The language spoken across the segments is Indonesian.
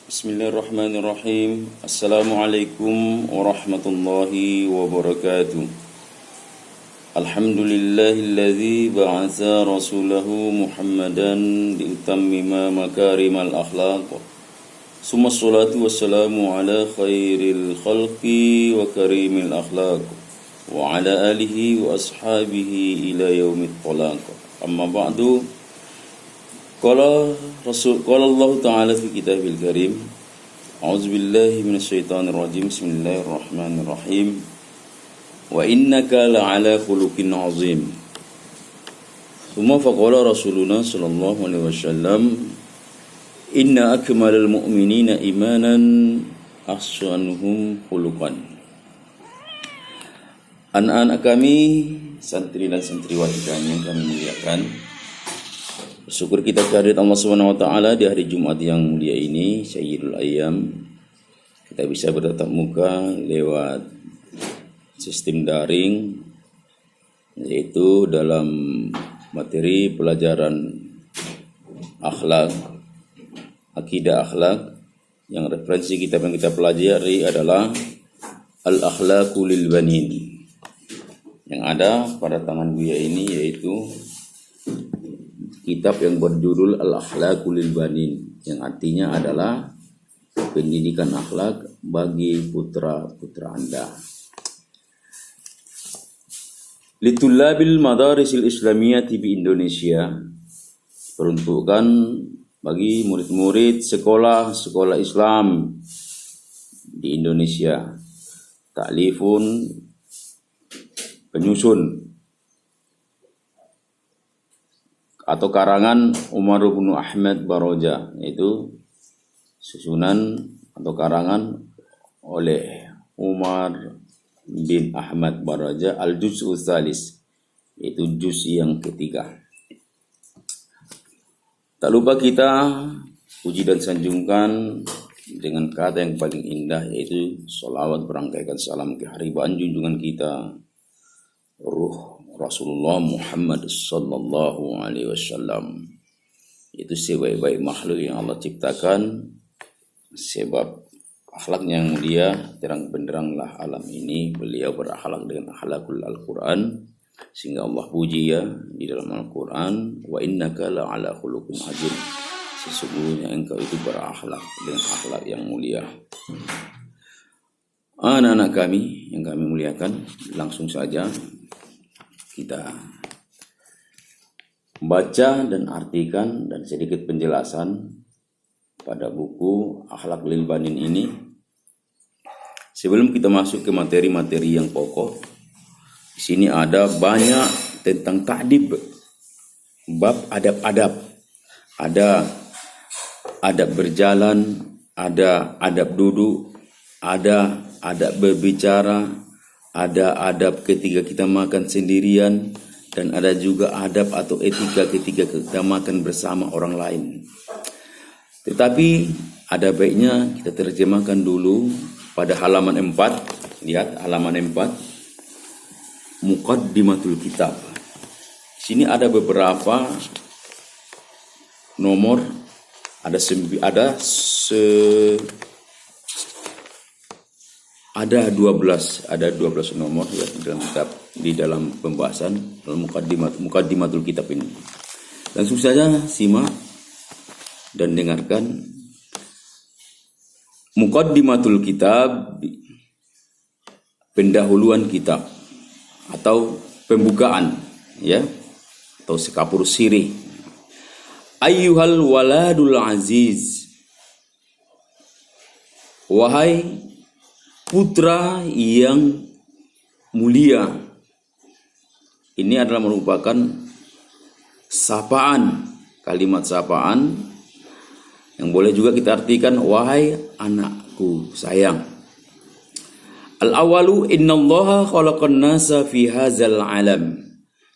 Bismillahirrahmanirrahim. Assalamualaikum warahmatullahi wabarakatuh. Alhamdulillahilladzi ba'atsa rasulahu Muhammadan liutammima makarimal akhlaq. Summa salatu wassalamu ala khairil khalqi wa karimil akhlaq wa ala alihi wa ashabihi ila yaumit talaq. Amma ba'du. Qala Allah Ta'ala fi kitabil karim. A'udzubillahi minasyaitonir rajim. Bismillahirrahmanirrahim. Wa innaka la'ala khuluqin 'azim. Tsumma faqala Rasuluna sallallahu alaihi wasallam, inna akmalal mu'minina imanan ahsanuhum khuluqan. Anak-anak kami, santri dan santriwati kami yang kami muliakan, bersyukur kita kehadirat Allah Subhanahu wa taala di hari Jumat yang mulia ini, Sayyidul Ayyam. Kita bisa bertatap muka lewat sistem daring, yaitu dalam materi pelajaran akhlak, akidah akhlak, yang referensi kitab yang kita pelajari adalah Al-Akhlaqu lil Banin. Yang ada pada tangan Buya ini yaitu kitab yang berjudul Al-Akhlaqu lil Banin, yang artinya adalah pendidikan akhlak bagi putra-putra Anda. Litullabil madarisil islamiyati bi Indonesia, peruntukan bagi murid-murid sekolah-sekolah Islam di Indonesia. Ta'lifun, penyusun atau karangan Umar bin Ahmad Baroja, yaitu susunan atau karangan oleh Umar bin Ahmad Baroja, Al-Juz'u Tsalis, yaitu juz yang ketiga. Tak lupa kita puji dan sanjungkan dengan kata yang paling indah, yaitu sholawat berangkaikan salam keharibaan junjungan kita ruh Rasulullah Muhammad sallallahu alaihi wasallam. Itu sebaik-baik makhluk yang Allah ciptakan, sebab akhlaknya yang mulia terang benderanglah alam ini. Beliau berakhlak dengan akhlakul Al-Quran, sehingga Allah puji ya di dalam Al-Quran, wa innaka la'ala khuluqin azim, sesungguhnya engkau itu berakhlak dengan akhlak yang mulia. Anak-anak kami yang kami muliakan, langsung saja kita baca dan artikan dan sedikit penjelasan pada buku Akhlaq lil Banin ini. Sebelum kita masuk ke materi-materi yang pokok, di sini ada banyak tentang ta'dib, bab adab-adab. Ada adab berjalan, ada adab duduk, ada adab berbicara, ada adab ketika kita makan sendirian, dan ada juga adab atau etika ketika kita makan bersama orang lain. Tetapi ada baiknya kita terjemahkan dulu pada halaman 4. Lihat halaman 4, Muqaddimatul Kitab. Di sini ada beberapa nomor, ada 12 nomor ya dalam kitab, di dalam pembahasan Muqaddimatul Kitab ini. Langsung saja simak dan dengarkan. Muqaddimatul Kitab, pendahuluan kitab atau pembukaan ya, atau sekapur sirih. Ayyuhal waladul aziz, wahai putra yang mulia. Ini adalah merupakan sapaan, kalimat sapaan yang boleh juga kita artikan wahai anakku sayang. Al-awalu innallaha khalaqan nasa fi hadzal alam.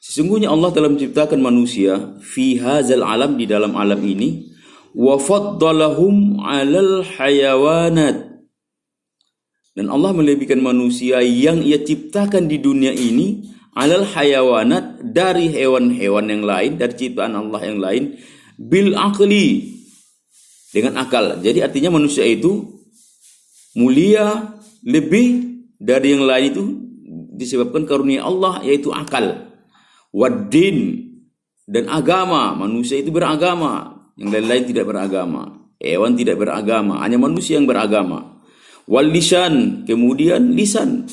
Sesungguhnya Allah telah menciptakan manusia fi hadzal alam, di dalam alam ini, wa faddalahum 'alal hayawanat. Dan Allah melebihkan manusia yang ia ciptakan di dunia ini alal hayawanat, dari hewan-hewan yang lain, dari ciptaan Allah yang lain, bil aqli, dengan akal. Jadi artinya manusia itu mulia lebih dari yang lain itu disebabkan karunia Allah, yaitu akal. Waddin, dan agama. Manusia itu beragama, yang lain-lain tidak beragama. Hewan tidak beragama, hanya manusia yang beragama. Wal lisan, kemudian lisan.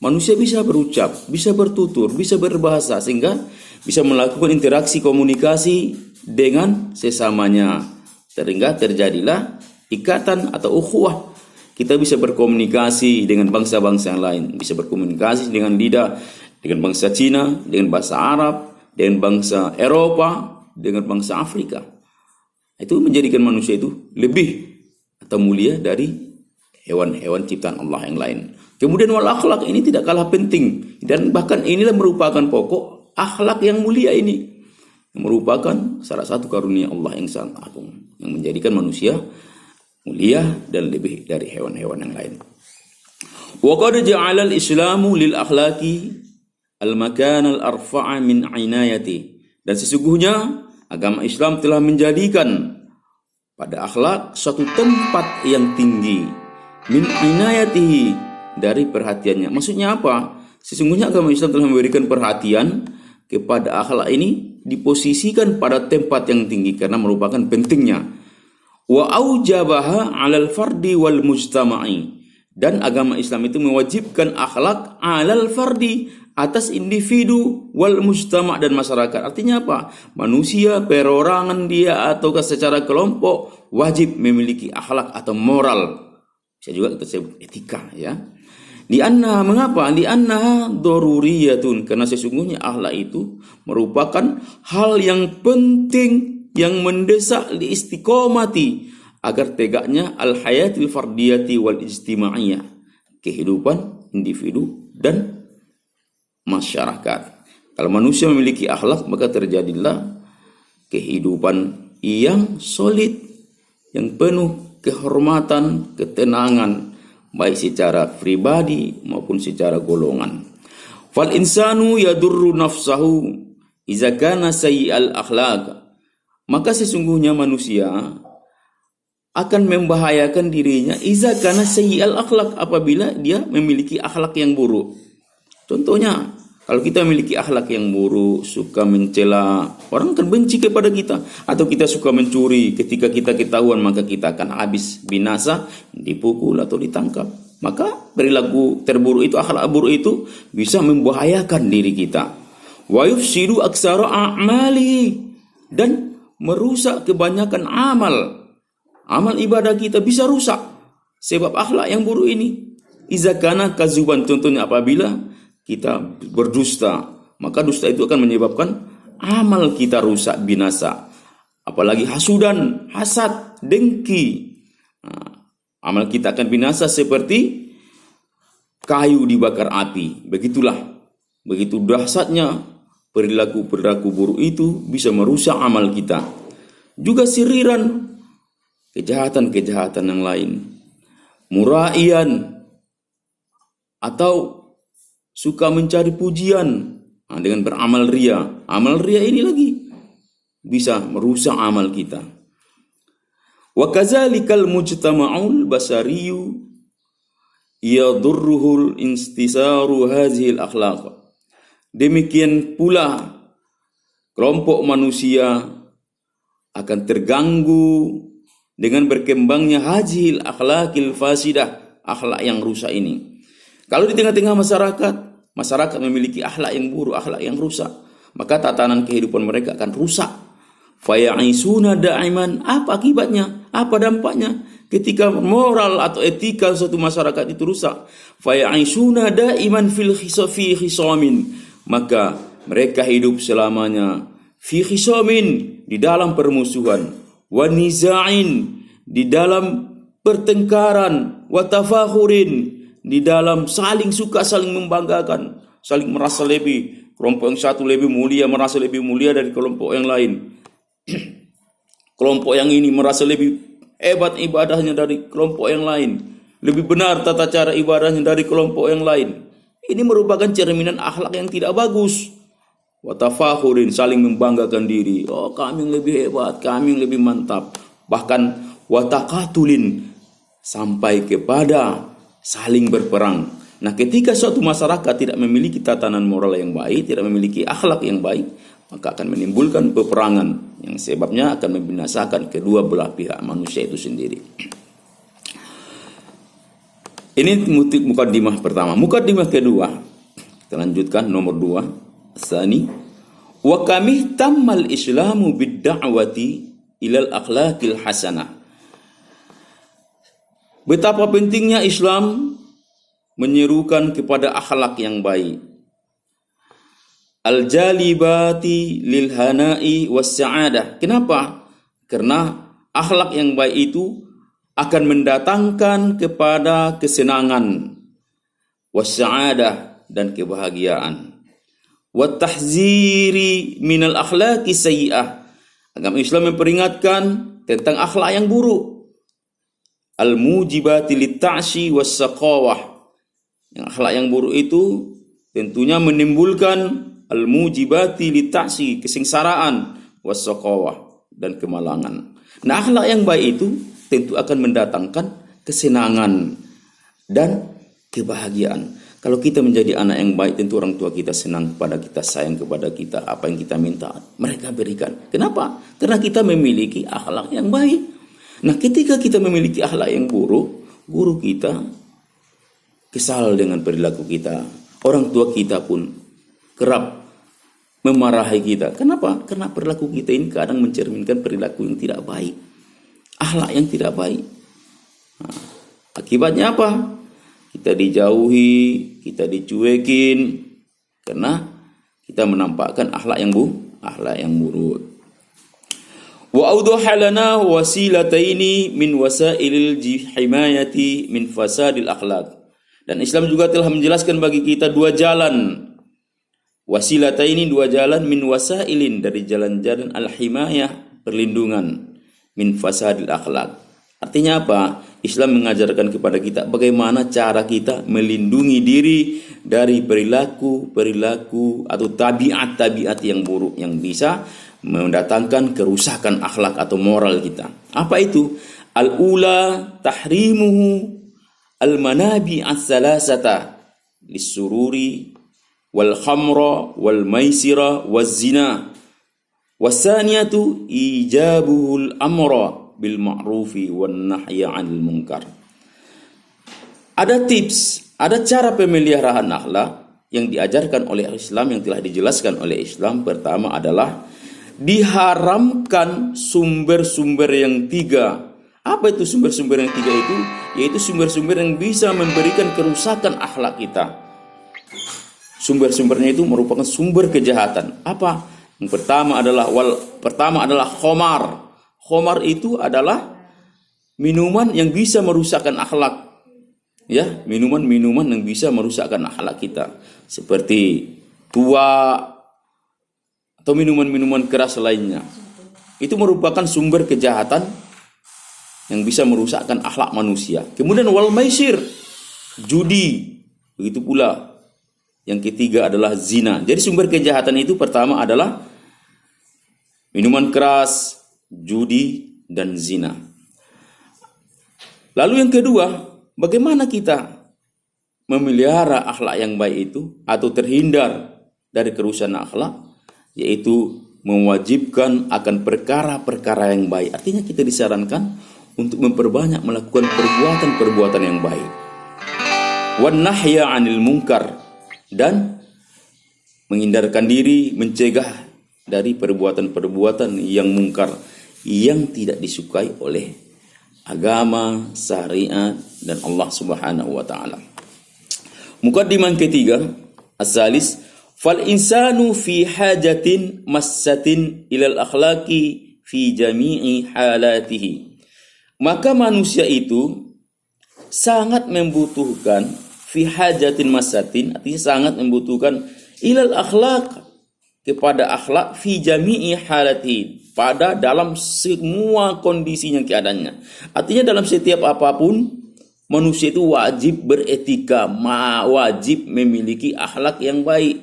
Manusia bisa berucap, bisa bertutur, bisa berbahasa, sehingga bisa melakukan interaksi komunikasi dengan sesamanya. Sehingga terjadilah ikatan atau ukhuwah. Kita bisa berkomunikasi dengan bangsa-bangsa yang lain, bisa berkomunikasi dengan lidah, dengan bangsa Cina, dengan bahasa Arab, dengan bangsa Eropa, dengan bangsa Afrika. Itu menjadikan manusia itu lebih atau mulia dari hewan-hewan ciptaan Allah yang lain. Kemudian wal akhlak ini tidak kalah penting, dan bahkan inilah merupakan pokok akhlak yang mulia ini, yang merupakan salah satu karunia Allah yang sangat agung, yang menjadikan manusia mulia dan lebih dari hewan-hewan yang lain. Wa qad ja'ala al-islamu lil akhlaqi al-makan al-arfa'a min inayati. Dan sesungguhnya agama Islam telah menjadikan pada akhlak suatu tempat yang tinggi, min inayatihi, dari perhatiannya. Maksudnya apa? Sesungguhnya agama Islam telah memberikan perhatian kepada akhlak ini, diposisikan pada tempat yang tinggi karena merupakan pentingnya. Wa aujabaha 'alal fardi wal mujtama'i. Dan agama Islam itu mewajibkan akhlak 'alal fardi, atas individu, wal mujtama' dan masyarakat. Artinya apa? Manusia, perorangan dia ataukah secara kelompok wajib memiliki akhlak atau moral. Bisa juga kita sebut etika, ya. Li'annaha, mengapa? Li'annaha daruriyatun, karena sesungguhnya akhlak itu merupakan hal yang penting, yang mendesak li istiqomati, agar tegaknya al-hayatil fardiyati wal ijtima'iyah, kehidupan individu dan masyarakat. Kalau manusia memiliki akhlak, maka terjadilah kehidupan yang solid, yang penuh kehormatan, ketenangan, baik secara pribadi maupun secara golongan. Fal insanu yadurru nafsahu idza kana sayyi'al akhlaq. Maka sesungguhnya manusia akan membahayakan dirinya idza kana sayyi'al akhlaq, apabila dia memiliki akhlak yang buruk. Contohnya, kalau kita memiliki akhlak yang buruk, suka mencela, orang akan benci kepada kita. Atau kita suka mencuri, ketika kita ketahuan maka kita akan habis binasa, dipukul atau ditangkap. Maka perilaku terburuk itu, akhlak buruk itu bisa membahayakan diri kita. Wa yufsidu aksara a'mali, dan merusak kebanyakan amal ibadah kita bisa rusak sebab akhlak yang buruk ini. Iza kana kazuban, contohnya apabila kita berdusta, maka dusta itu akan menyebabkan amal kita rusak, binasa. Apalagi hasudan, hasad, dengki, amal kita akan binasa seperti kayu dibakar api. Begitulah, begitu dahsyatnya perilaku buruk itu bisa merusak amal kita. Juga siriran, kejahatan-kejahatan yang lain, muraian, atau suka mencari pujian dengan beramal ria. Amal ria ini lagi bisa merusak amal kita. Wa kadzalikal mujtama'ul basariyu yadurruhul instisaru hadhil akhlaq. Demikian pula kelompok manusia akan terganggu dengan berkembangnya hadhil akhlaqil fasidah, akhlak yang rusak ini. Kalau di tengah-tengah masyarakat memiliki akhlak yang buruk, akhlak yang rusak, maka tatanan kehidupan mereka akan rusak. Faya'isuna da'iman, apa akibatnya? Apa dampaknya? Ketika moral atau etika suatu masyarakat itu rusak, faya'isuna da'iman fi khisamin, maka mereka hidup selamanya fi khisamin, di dalam permusuhan, wa niza'in, di dalam pertengkaran, wa tafakhurin, di dalam saling suka, saling membanggakan, saling merasa lebih. Kelompok yang satu lebih mulia, merasa lebih mulia dari kelompok yang lain. Kelompok yang ini merasa lebih hebat ibadahnya dari kelompok yang lain, lebih benar tata cara ibadahnya dari kelompok yang lain. Ini merupakan cerminan akhlak yang tidak bagus. Wa tafakhurin, saling membanggakan diri. Oh, kami yang lebih hebat, kami yang lebih mantap. Bahkan wa taqatulin, sampai kepada saling berperang. Nah, ketika suatu masyarakat tidak memiliki tatanan moral yang baik, tidak memiliki akhlak yang baik, maka akan menimbulkan peperangan yang sebabnya akan membinasakan kedua belah pihak manusia itu sendiri. Ini mukaddimah pertama. Mukaddimah kedua, kita lanjutkan nomor 2. Tsani, wa kamih tammal islamu bid-da'wati ilal akhlaqil hasanah. Betapa pentingnya Islam menyerukan kepada akhlak yang baik. Al-jalibati lil hana'i was sa'adah. Kenapa? Karena akhlak yang baik itu akan mendatangkan kepada kesenangan, was sa'adah, dan kebahagiaan. Wa tahziri minal akhlaqi sayyi'ah. Agama Islam memperingatkan tentang akhlak yang buruk. Al-mujibati lit-ta'shi was saqawah. Yang akhlak yang buruk itu tentunya menimbulkan al-mujibati lit-ta'shi, kesengsaraan, was saqawah, dan kemalangan. Nah, akhlak yang baik itu tentu akan mendatangkan kesenangan dan kebahagiaan. Kalau kita menjadi anak yang baik, tentu orang tua kita senang kepada kita, sayang kepada kita, apa yang kita minta mereka berikan. Kenapa? Karena kita memiliki akhlak yang baik. Nah, ketika kita memiliki akhlak yang buruk, guru kita kesal dengan perilaku kita, orang tua kita pun kerap memarahi kita. Kenapa? Karena perilaku kita ini kadang mencerminkan perilaku yang tidak baik, akhlak yang tidak baik. Nah, akibatnya apa? Kita dijauhi, kita dicuekin karena kita menampakkan akhlak yang buruk. Wa awdaha lana wasilataini min wasailil himayati min fasadil akhlaq. Dan Islam juga telah menjelaskan bagi kita dua jalan. Wasilataini, dua jalan, min wasailin, dari jalan-jalan al-himayah, perlindungan, min fasadil akhlaq. Artinya apa? Islam mengajarkan kepada kita bagaimana cara kita melindungi diri dari perilaku atau tabiat-tabiat yang buruk yang bisa mendatangkan kerusakan akhlak atau moral kita. Apa itu? Al-ula tahrimuhu al-manabi as-salasata lis-sururi wal khamra wal maisira waz zina. Wasaniyatu ijabuhul amra bil ma'rufi wan nahya 'anil munkar. Ada tips, ada cara pemeliharaan akhlak yang diajarkan oleh Islam, yang telah dijelaskan oleh Islam. Pertama adalah diharamkan sumber-sumber yang 3. Apa itu sumber-sumber yang 3 itu? Yaitu sumber-sumber yang bisa memberikan kerusakan akhlak kita. Sumber-sumbernya itu merupakan sumber kejahatan. Apa? Yang pertama adalah khomar. Khomar itu adalah minuman yang bisa merusakkan akhlak. Ya, minuman-minuman yang bisa merusakkan akhlak kita, seperti tua atau minuman-minuman keras lainnya. Itu merupakan sumber kejahatan yang bisa merusakkan akhlak manusia. Kemudian wal maisir, judi. Begitu pula yang ketiga adalah zina. Jadi sumber kejahatan itu pertama adalah minuman keras, judi, dan zina. Lalu yang kedua, bagaimana kita memelihara akhlak yang baik itu atau terhindar dari kerusakan akhlak? Yaitu mewajibkan akan perkara-perkara yang baik. Artinya kita disarankan untuk memperbanyak melakukan perbuatan-perbuatan yang baik. Wan nahya 'anil munkar, dan menghindarkan diri, mencegah dari perbuatan-perbuatan yang mungkar, yang tidak disukai oleh agama, syariat, dan Allah Subhanahu wa taala. Mukaddimah ketiga, as-salis, fal insanu fi hajatin massatin ilal akhlaqi fi jami'i halatihi. Maka manusia itu sangat membutuhkan fi hajatin massatin, artinya sangat membutuhkan ilal akhlaq, kepada akhlak fi jami'i halati, pada dalam semua kondisinya, keadaannya. Artinya dalam setiap apapun manusia itu wajib beretika, wajib memiliki akhlak yang baik.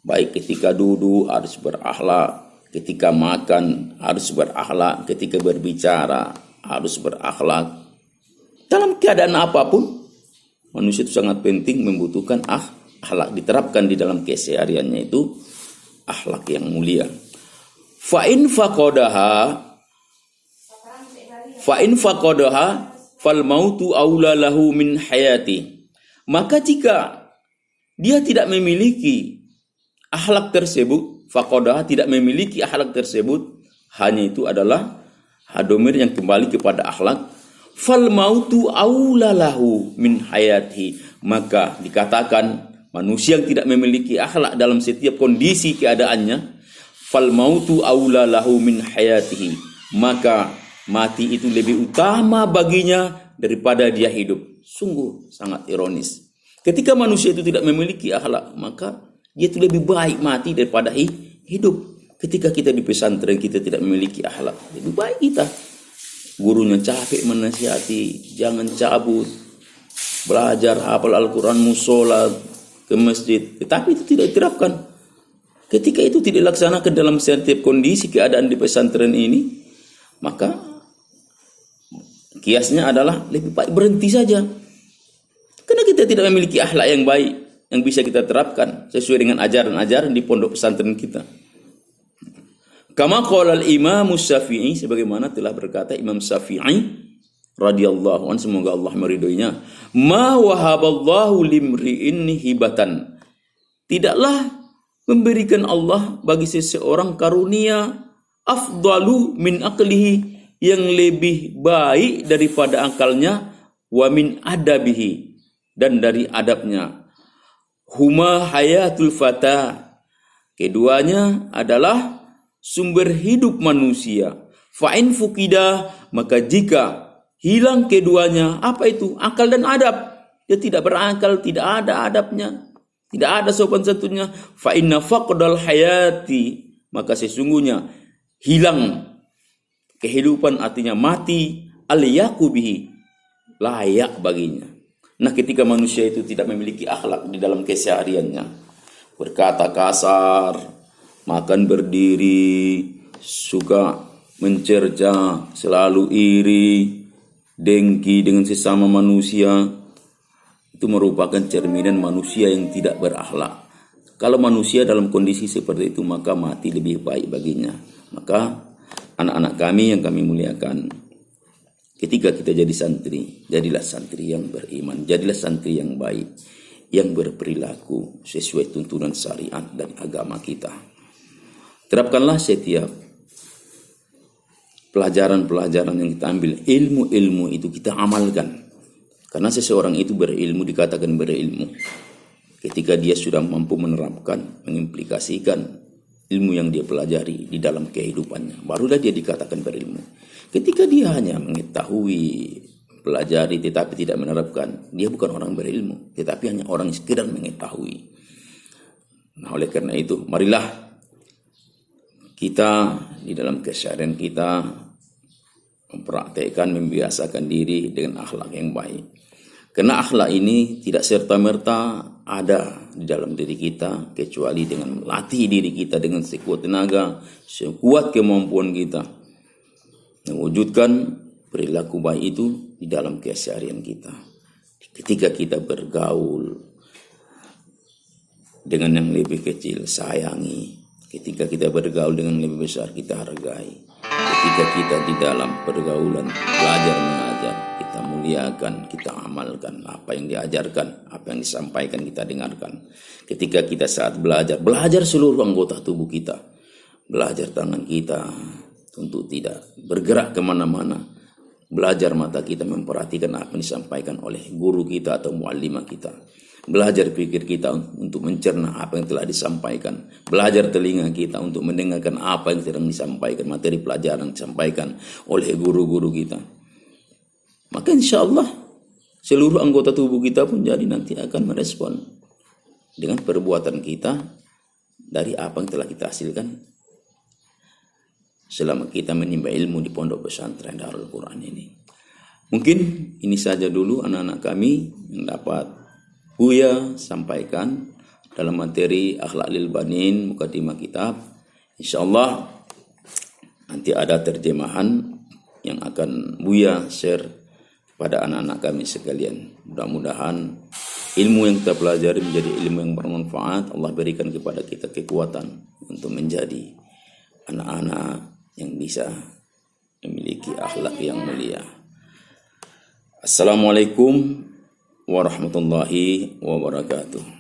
Baik ketika duduk harus berakhlak, ketika makan harus berakhlak, ketika berbicara harus berakhlak. Dalam keadaan apapun, manusia itu sangat penting membutuhkan akhlak, diterapkan di dalam kesehariannya itu akhlak yang mulia. Fa in faqadaha fal mautu aula lahu min hayati. Maka jika dia tidak memiliki akhlak tersebut, faqadaha, tidak memiliki akhlak tersebut, hanya itu adalah hadomir yang kembali kepada akhlak. Fal mautu aula lahu min hayati. Maka dikatakan manusia yang tidak memiliki akhlak dalam setiap kondisi keadaannya, fal mautu aula lahu min hayatihi, maka mati itu lebih utama baginya daripada dia hidup. Sungguh sangat ironis. Ketika manusia itu tidak memiliki akhlak, maka dia itu lebih baik mati daripada hidup. Ketika kita di pesantren kita tidak memiliki akhlak, lebih baik kita. Gurunya capek menasihati, jangan cabut, belajar hafal Al-Quran, musola, ke masjid, tetapi itu tidak diterapkan. Ketika itu tidak dilaksanakan dalam setiap kondisi keadaan di pesantren ini, maka kiasnya adalah lebih baik berhenti saja. Karena kita tidak memiliki akhlak yang baik yang bisa kita terapkan sesuai dengan ajaran-ajaran di pondok pesantren kita. Kama qala al-Imam Syafi'i, sebagaimana telah berkata Imam Syafi'i radhiyallahu anhu, semoga Allah meridhoinya, ma wahaballahu limri'in hibatan, tidaklah memberikan Allah bagi seseorang karunia afdalu min aqlihi, yang lebih baik daripada akalnya, wa min adabihi, dan dari adabnya, huma hayatul fata, keduanya adalah sumber hidup manusia. Fa'in fukida, maka jika hilang keduanya, apa itu? Akal dan adab. Dia tidak berakal, tidak ada adabnya, tidak ada sopan santunnya. Fa inna faqdal hayati, maka sesungguhnya hilang kehidupan, artinya mati, al-yaqu bihi, layak baginya. Nah, ketika manusia itu tidak memiliki akhlak di dalam kesehariannya, berkata kasar, makan berdiri, suka mencerca, selalu iri, dengki dengan sesama manusia, itu merupakan cerminan manusia yang tidak berakhlak. Kalau manusia dalam kondisi seperti itu, maka mati lebih baik baginya. Maka anak-anak kami yang kami muliakan, ketika kita jadi santri, jadilah santri yang beriman, jadilah santri yang baik, yang berperilaku sesuai tuntunan syariat dan agama kita. Terapkanlah setiap pelajaran-pelajaran yang kita ambil, ilmu-ilmu itu kita amalkan. Karena seseorang itu berilmu, dikatakan berilmu ketika dia sudah mampu menerapkan, mengimplikasikan ilmu yang dia pelajari di dalam kehidupannya, barulah dia dikatakan berilmu. Ketika dia hanya mengetahui, pelajari tetapi tidak menerapkan, dia bukan orang berilmu, tetapi hanya orang yang sekedar mengetahui. Nah, oleh karena itu, marilah kita di dalam keseharian kita mempraktekkan, membiasakan diri dengan akhlak yang baik. Karena akhlak ini tidak serta-merta ada di dalam diri kita, kecuali dengan melatih diri kita dengan sekuat tenaga, sekuat kemampuan kita, mewujudkan perilaku baik itu di dalam keseharian kita. Ketika kita bergaul dengan yang lebih kecil, sayangi. Ketika kita bergaul dengan yang lebih besar, kita hargai. Ketika kita di dalam pergaulan belajar mengajar, kita muliakan, kita amalkan apa yang diajarkan, apa yang disampaikan kita dengarkan. Ketika kita saat belajar seluruh anggota tubuh kita, belajar tangan kita untuk tidak bergerak kemana-mana, belajar mata kita memperhatikan apa yang disampaikan oleh guru kita atau muallimah kita, belajar pikir kita untuk mencerna apa yang telah disampaikan, belajar telinga kita untuk mendengarkan apa yang sedang disampaikan, materi pelajaran disampaikan oleh guru-guru kita. Maka insya Allah seluruh anggota tubuh kita pun jadi nanti akan merespon dengan perbuatan kita dari apa yang telah kita hasilkan selama kita menimba ilmu di pondok pesantren Darul Quran ini. Mungkin ini saja dulu anak-anak kami yang dapat Buya sampaikan dalam materi Akhlak lil Banin Mukadimah Kitab. Insyaallah Nanti ada terjemahan yang akan Buya share pada anak-anak kami sekalian. Mudah-mudahan ilmu yang kita pelajari menjadi ilmu yang bermanfaat. Allah berikan kepada kita kekuatan untuk menjadi anak-anak yang bisa memiliki akhlak yang mulia. Assalamualaikum warahmatullahi wabarakatuh.